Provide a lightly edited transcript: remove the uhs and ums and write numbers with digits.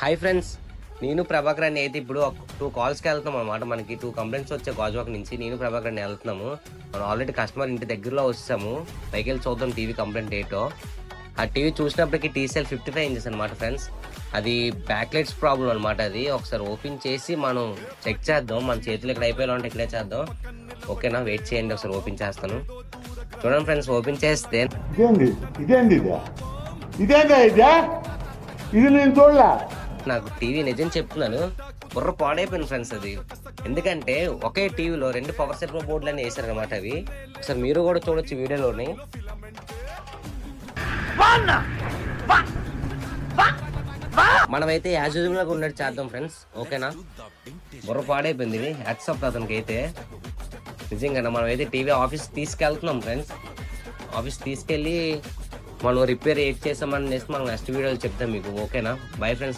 Hi friends, నేను ప్రభాకర్ అని అయితే ఇప్పుడు 2 కాల్స్కి వెళ్తున్నాం అనమాట. మనకి 2 కంప్లైంట్స్ వచ్చే గాజువాక నుంచి నేను ప్రభాకర్ అని వెళ్తున్నాము. మనం ఆల్రెడీ కస్టమర్ ఇంటి దగ్గరలో వచ్చాము. పైకి వెళ్ళి చూద్దాం టీవీ కంప్లైంట్ ఏంటో. ఆ టీవీ చూసినప్పటికీ టీసీఎల్ 55 ఇంచెస్ అనమాట ఫ్రెండ్స్. అది బ్యాక్లైట్స్ ప్రాబ్లం అనమాట. అది ఒకసారి ఓపెన్ చేసి మనం చెక్ చేద్దాం. మన చేతులు ఇక్కడ అయిపోయేలా ఉంటే ఇక్కడే చేద్దాం. ఓకేనా, వెయిట్ చేయండి, ఒకసారి ఓపెన్ చేస్తాను. చూడండి ఫ్రెండ్స్, ఓపెన్ చేస్తే ఇది నేను చూడలే. నాకు టీవీ నిజం చెప్తున్నాను, బుర్ర పాడైపోయింది ఫ్రెండ్స్. అది ఎందుకంటే ఒకే టీవీలో 2 పవర్ సెట్ బోర్డులు అని వేసారు అనమాట. అవి ఒకసారి మీరు కూడా చూడొచ్చు వీడియోలోని. మనమైతే యాజ్ యూజువల్ గా ఉన్నట్టు చేద్దాం ఫ్రెండ్స్. ఓకేనా, బుర్ర పాడైపోయింది. హ్యాట్స్ ఆఫ్ అతనికి అయితే నిజంగా. మనమైతే టీవీ ఆఫీస్ తీసుకెళ్తున్నాం ఫ్రెండ్స్. ఆఫీస్ తీసుకెళ్ళి మనం రిపేర్ ఏది చేసామని మనం నెక్స్ట్ వీడియోలో చెప్తాం మీకు. ఓకేనా, బై ఫ్రెండ్స్.